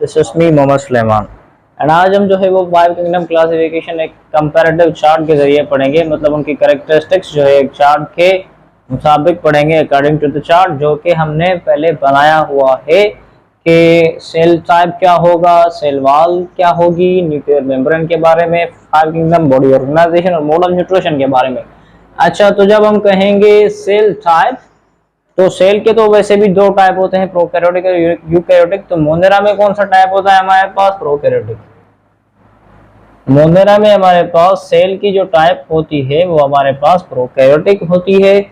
This is me Mohammad Suleman and आज हम जो है वो 5 किंगडम क्लासिफिकेशन एक कंपैरेटिव चार्ट के जरिए पढ़ेंगे, मतलब उनकी कैरेक्टरिस्टिक्स जो है एक चार्ट के मुताबिक पढ़ेंगे अकॉर्डिंग टू द चार्ट, जो कि हमने पहले बनाया हुआ है कि सेल टाइप क्या होगा, सेल वॉल क्या होगी, न्यूक्लियर मेम्ब्रेन के बारे में, 5 किंगडम, बॉडी ऑर्गेनाइजेशन और मोड ऑफ न्यूट्रिशन के बारे में। अच्छा, तो जब हम कहेंगे सेल टाइप, तो सेल के तो वैसे भी दो टाइप होते हैं, प्रोकैरियोटिक और यूकैरियोटिक। तो मोनेरा में कौन सा टाइप होता है हमारे पास? प्रोकैरियोटिक। मोनेरा में हमारे पास सेल की जो टाइप होती है वो हमारे पास प्रोकैरियोटिक होती है,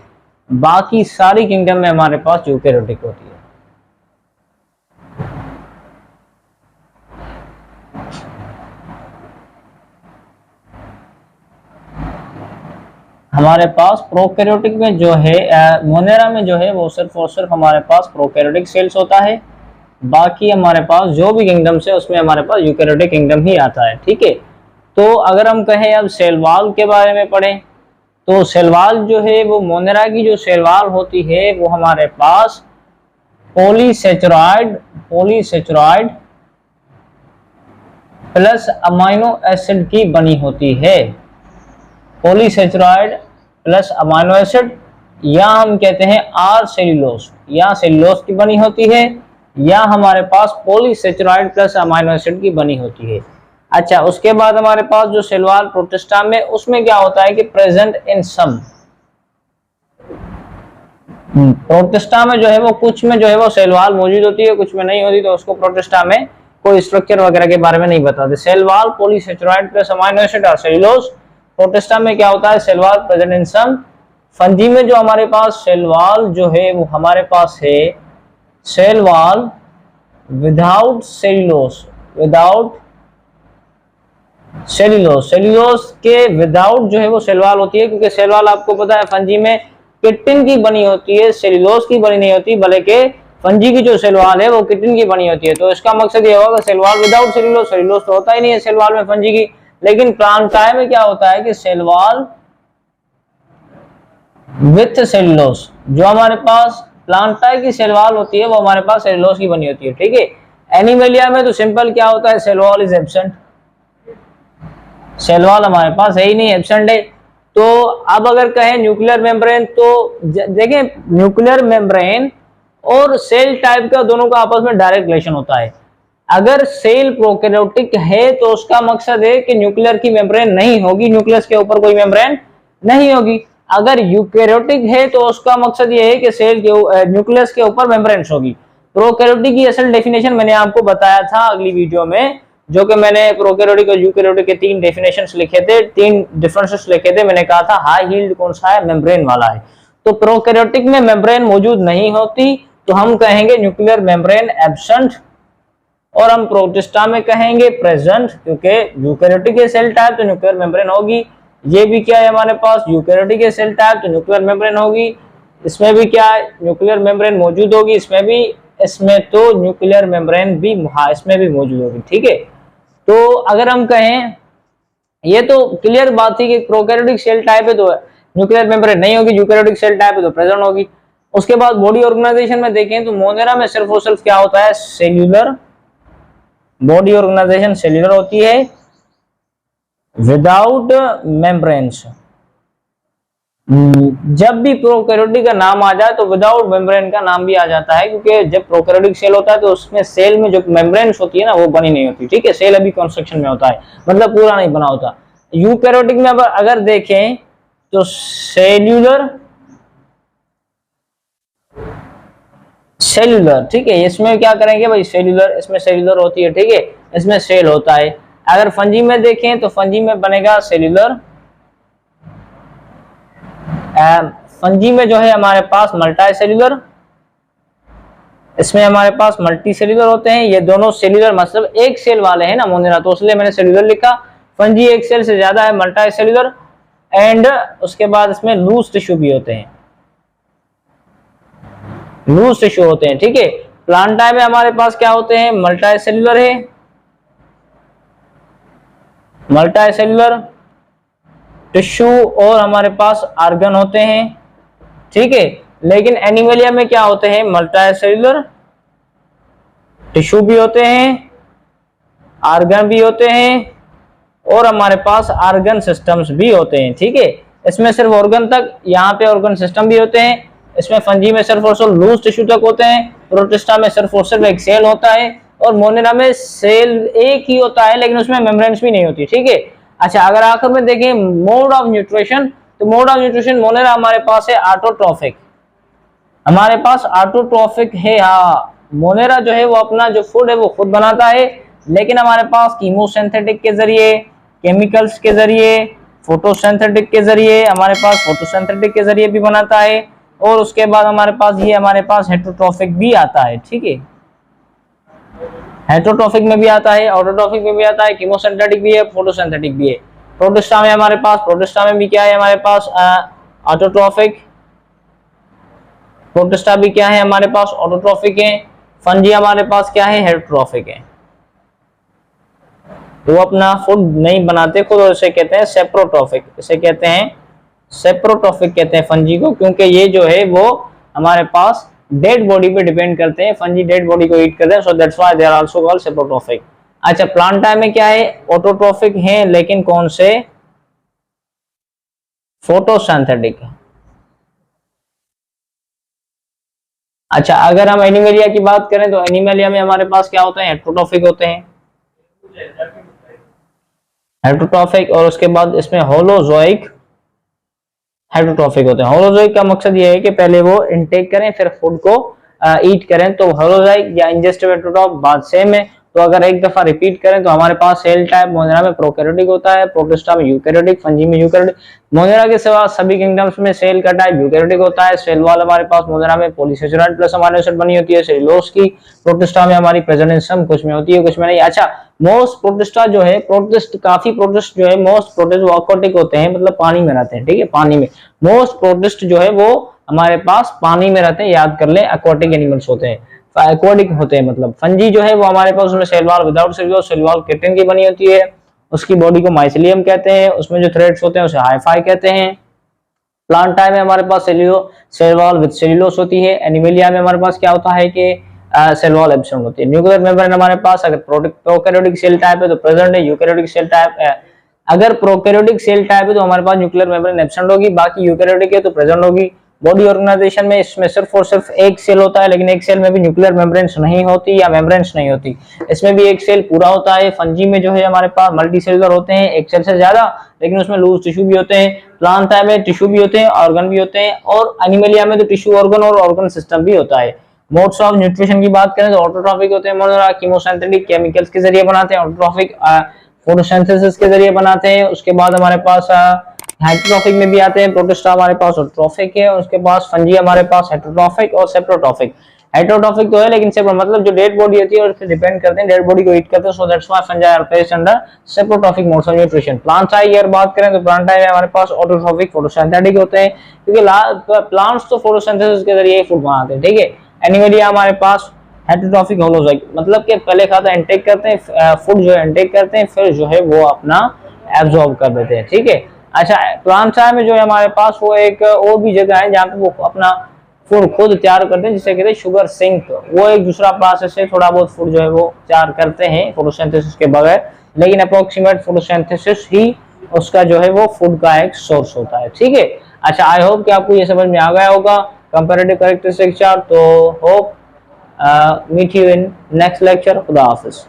बाकी सारी किंगडम में हमारे पास यूकैरियोटिक होती है। हमारे पास प्रोकैरियोटिक में जो है मोनेरा में जो है वो सिर्फ और सिर्फ हमारे पास प्रोकैरियोटिक सेल्स होता है, बाकी हमारे पास जो भी किंगडम्स है उसमें हमारे पास यूकैरियोटिक किंगडम ही आता है। ठीक है, तो अगर हम कहें अब सेल वॉल के बारे में पढ़ें, तो सेल वॉल जो है वो मोनेरा की जो सेल वॉल होती है वो हमारे पास पॉलीसेचुराइड प्लस अमाइनो एसिड की बनी होती है। पॉलीसेचुराइड प्लस अमाइनो एसिड, या हम कहते हैं आर सेल्यूलोज, या सेल्यूलोज की बनी होती है, या हमारे पास पॉलीसेचुराइड प्लस अमाइनो एसिड की बनी होती है। अच्छा, उसके बाद हमारे पास जो सेल वॉल प्रोटिस्टा में, उसमें क्या होता है कि प्रेजेंट इन सम, प्रोटिस्टा में जो है वो कुछ में जो है वो सेल वॉल मौजूद होती है, कुछ में नहीं होती, तो उसको प्रोटिस्टा में कोई स्ट्रक्चर वगैरह के बारे में नहीं बताते। Cell wall polysaccharide plus amino acid और सेल्यूलोज। प्रोटिस्टा में क्या होता है? Cell wall present in some. Fungi में जो हमारे पास सेल वॉल जो है वो हमारे पास है cell wall without cellulose, cellulose के विदाउट जो है वो सेल वॉल होती है, क्योंकि सेल वॉल आपको पता है फंजी में किटिन की बनी होती है, सेल्यूलोज की बनी नहीं होती, बल्कि फंजी की जो सेल वॉल है वो किटिन की बनी होती है। तो इसका मकसद ये होगा cell wall without cellulose, cellulose तो होता ही नहीं है सेल वॉल में फंजी की। लेकिन प्लांटाई में क्या होता है कि सेल वॉल विथ सेल्यूलोज, जो हमारे पास प्लांटाई की सेल वॉल होती है वो हमारे पास सेल्यूलोज की बनी होती है। ठीक है, एनिमेलिया में तो सिंपल क्या होता है, cell wall is absent, cell wall हमारे पास है ही नहीं, एब्सेंट है। तो अब अगर कहें न्यूक्लियर मेम्ब्रेन, तो देखें न्यूक्लियर मेम्ब्रेन और सेल टाइप का दोनों का आपस में डायरेक्ट रिलेशन होता है। अगर सेल प्रोकैरियोटिक है तो उसका मकसद है कि न्यूक्लियर की मेम्ब्रेन नहीं होगी, न्यूक्लियस के ऊपर कोई मेम्ब्रेन नहीं होगी। अगर यूकैरियोटिक है तो उसका मकसद ये है कि सेल के न्यूक्लियस के ऊपर मेम्ब्रेन्स होगी। प्रोकैरियोटिक की असल डेफिनेशन मैंने आपको बताया था अगली वीडियो में, जो कि मैंने प्रोकैरियोटिक और यूकैरियोटिक के 3 डेफिनेशंस लिखे थे, 3 डिफरेंसेस लिखे थे। मैंने कहा था हाई हील्ड कौन सा है, मेम्ब्रेन वाला है। तो प्रोकैरियोटिक में मेम्ब्रेन मौजूद नहीं होती तो हम कहेंगे न्यूक्लियर मेम्ब्रेन एब्सेंट, और हम प्रोटिस्टा में कहेंगे प्रेजेंट, क्योंकि यूकैरियोटिक है सेल टाइप तो न्यूक्लियर मेम्ब्रेन होगी। ये भी क्या है हमारे पास, यूकैरियोटिक है सेल टाइप तो न्यूक्लियर मेम्ब्रेन होगी। इसमें भी क्या है, न्यूक्लियर मेम्ब्रेन मौजूद होगी, इसमें भी, इसमें तो न्यूक्लियर मेम्ब्रेन भी इसमें भी मौजूद होगी। ठीक है, तो अगर हम कहें, ये तो क्लियर बात थी कि प्रोकैरियोटिक सेल टाइप है तो न्यूक्लियर मेम्ब्रेन नहीं होगी, यूकैरियोटिक सेल टाइप है तो प्रेजेंट होगी। उसके बाद बॉडी ऑर्गेनाइजेशन में देखें तो मोनेरा में सिर्फ और सिर्फ क्या होता है, सेल्यूलर, बॉडी ऑर्गेनाइजेशन सेल्यूलर होती है विदाउट मेम्ब्रेन्स। जब भी प्रोकैरियोटिक का नाम आ जाए तो विदाउट मेम्ब्रेन का नाम भी आ जाता है, क्योंकि जब प्रोकैरियोटिक सेल होता है तो उसमें सेल में जो मेम्ब्रेन्स होती है ना वो बनी नहीं होती। ठीक है, सेल अभी कंस्ट्रक्शन में होता है, मतलब पूरा नहीं बना होता। यूकैरियोटिक में अगर देखें तो सेल्यूलर, ठीक है, इसमें क्या करेंगे भाई, सेल्यूलर, इसमें सेल्यूलर होती है। ठीक है, इसमें सेल होता है। अगर फंजी में देखें तो फंजी में बनेगा सेल्यूलर, फंजी में जो है हमारे पास मल्टी सेल्यूलर, इसमें हमारे पास मल्टी सेल्यूलर होते हैं। ये दोनों सेल्यूलर मतलब एक सेल वाले हैं ना मोनेरा, तो इसलिए मैंने सेल्यूलर लिखा। फंजी एक सेल से ज्यादा है, मल्टी सेल्यूलर। एंड उसके बाद इसमें लूज टिश्यू भी होते हैं, लूज टिश्यू होते हैं। ठीक है, प्लांटाई में हमारे पास क्या होते हैं, मल्टी सेल्यूलर है, मल्टी सेल्यूलर टिश्यू, और हमारे पास आर्गन होते हैं। ठीक है, लेकिन एनिमलिया में क्या होते हैं, मल्टी सेल्यूलर टिश्यू भी होते हैं आर्गन भी होते हैं और हमारे पास आर्गन सिस्टम्स भी होते हैं। ठीक है, इसमें सिर्फ ऑर्गन तक, यहाँ पे ऑर्गन सिस्टम भी होते हैं। इसमें फंजी में सिर्फ और सिर्फ लूज टिश्यू तक होते हैं, प्रोटिस्टा में सिर्फ और सिर्फ एक सेल होता है, और मोनेरा में सेल एक ही होता है लेकिन उसमें मेम्ब्रेन्स भी नहीं होती। ठीक है, अच्छा अगर आखिर में देखें मोड ऑफ न्यूट्रिशन, तो मोड ऑफ न्यूट्रिशन मोनेरा हमारे पास है ऑटोट्रॉफिक, हमारे पास ऑटोट्रॉफिक है। हाँ, मोनेरा जो है वो अपना जो फूड है वो खुद बनाता है, लेकिन हमारे पास कीमोसिंथेटिक के जरिए, केमिकल्स के जरिए, फोटोसिंथेटिक के जरिए, हमारे पास फोटोसिंथेटिक के जरिए भी बनाता है, और उसके बाद हमारे पास ये हमारे पास हेटरोट्रॉफिक भी आता है। ठीक है, हेटरोट्रॉफिक में भी आता है, ऑटोट्रॉफिक में भी आता है, कीमोसिंथेटिक भी है, फोटोसिंथेटिक भी है। प्रोटिस्टा में हमारे पास, प्रोटिस्टा में भी क्या है हमारे पास ऑटोट्रॉफिक, प्रोटिस्टा भी क्या है हमारे पास ऑटोट्रॉफिक है। फंजी हमारे पास क्या है, हेटरोट्रॉफिक है, वो अपना फूड नहीं बनाते खुद, और इसे कहते हैं सेप्रोट्रॉफिक, इसे कहते हैं सेप्रोट्रॉफिक कहते हैं फंजी को, क्योंकि ये जो है वो हमारे पास डेड बॉडी पे डिपेंड करते हैं, फंजी डेड बॉडी को ईट करते हैं, so that's why they are also called saprotrophic. अच्छा प्लांटा में क्या है, ऑटोट्रॉफिक है लेकिन कौन से, फोटोसिंथेटिक। अच्छा अगर हम एनिमेलिया की बात करें तो एनिमेलिया में हमारे पास क्या होते हैं, हेटरोट्रॉफिक होते हैं, हेटरोट्रॉफिक, और उसके बाद इसमें होलोजोइक हेटरोट्रॉफिक होते हैं। होलोजोइक का मकसद ये है कि पहले वो इनटेक करें फिर फूड को ईट करें, तो होलोजोइक या इंजेस्टिव हेटरोट्रॉफ बात सेम है। तो अगर एक दफा रिपीट करें तो हमारे पास सेल टाइप मोनेरा में प्रोकैरियोटिक होता है, प्रोटिस्टा में यूकैरियोटिक, फंजी में यूकैरियोटिक। मोनेरा के सिवा सभी किंगडम्स में सेल का टाइप यूकैरियोटिक होता है। सेल वॉल हमारे पास मोनेरा में पॉलीसेचुराइड प्लस अमीनो एसिड बनी होती है सेलुलोज की, प्रोटिस्टा में हमारी प्रेजेंट इन सम, कुछ में होती है कुछ में नहीं। अच्छा मोस्ट प्रोटिस्टा जो है, प्रोटिस्ट काफी प्रोटिस्ट जो है मोस्ट प्रोटिस्ट वो aquatic होते हैं, मतलब पानी में रहते हैं। ठीक है, पानी में मोस्ट प्रोटिस्ट जो है वो हमारे पास पानी में रहते हैं, याद कर ले aquatic एनिमल्स होते हैं, एक्वाटिक होते हैं। मतलब फंजी जो है वो हमारे पास उसमें cell wall without cell wall, cell wall chitin की बनी होती है, उसकी बॉडी को माइसिलियम कहते हैं, उसमें जो थ्रेड्स होते हैं उसे हाइफाई कहते हैं। प्लांटा में हमारे पास सेल वॉल विद सेल्यूलोस होती है। एनिमेलिया में हमारे पास क्या होता है कि सेल वॉल एब्सेंट होती है। न्यूक्लियर मेम्ब्रेन हमारे पास अगर प्रोकैरियोटिक सेल टाइप है तो प्रेजेंट है, यूकैरियोटिक सेल टाइप अगर प्रोकैरियोटिक सेल टाइप है तो हमारे पास न्यूक्लियर मेम्ब्रेन एब्सेंट होगी, बाकी यूकैरियोटिक है तो प्रेजेंट होगी। बॉडी ऑर्गेनाइजेशन में इसमें सिर्फ और सिर्फ एक सेल होता है, लेकिन एक सेल में भी न्यूक्लियर मेम्ब्रेन्स नहीं होती या मेम्ब्रेन्स नहीं होती, इसमें भी एक सेल पूरा होता है। फंजी में जो है हमारे पास मल्टी सेलुलर होते हैं, एक सेल से ज्यादा, लेकिन उसमें लूज टिश्यू भी होते हैं। प्लांटा में टिश्यू भी होते हैं, ऑर्गन भी होते हैं, और एनिमेलिया में तो टिश्यू ऑर्गन और ऑर्गन सिस्टम भी होता है। मोड्स ऑफ न्यूट्रिशन की बात करें तो ऑटोट्रॉफिक होते हैं, मोनोरा कीमोसिंथेटिक केमिकल्स के जरिए बनाते हैं, ऑटोट्रॉफिक फोटोसिंथेसिस के जरिए बनाते हैं। उसके बाद हमारे पास हेटरोट्रॉफिक में भी आते हैं, प्रोटिस्टा हमारे पास ऑटोट्रॉफिक है, उसके पास फंजी हमारे पास हेटरोट्रॉफिक और सेप्रोट्रॉफिक। हेटरोट्रॉफिक तो है लेकिन सेप्रो मतलब जो डेड बॉडी होती है और उससे डिपेंड करते हैं, डेड बॉडी को ईट करते हैं, so that's why fungi are placed under saprotrophic modes of nutrition. Plants की अगर बात करें तो प्लांट में हमारे पास ऑटोट्रॉफिक फोटोसिंथेटिक होते हैं, क्योंकि प्लांट्स तो फोटोसिंथेसिस के जरिए फूड बनाते हैं। ठीक है, एनिमेलिया हमारे पास हेटरोट्रॉफिक होलोजोइक, मतलब कि पहले खाता इंटेक करते हैं, फूड जो है इंटेक करते हैं, फिर जो है वो अपना एब्जॉर्ब कर देते हैं। ठीक है, अच्छा प्लांटा में जो है हमारे पास वो एक और भी जगह है जहाँ पे वो अपना फूड खुद तैयार करते हैं, जिसे कहते हैं शुगर सिंक। वो एक दूसरा प्रोसेस है, थोड़ा बहुत फूड जो है वो तैयार करते हैं फोटोसिंथेसिस के बगैर, लेकिन अप्रोक्सीमेट फोटोसिंथेसिस ही उसका जो है वो फूड का एक सोर्स होता है। ठीक है, अच्छा आई होप कि आपको ये समझ में आ गया होगा कंपैरेटिव कैरेक्टरिस्टिक्स चार्ट। तो hope meet you in next lecture. खुदा हाफिज।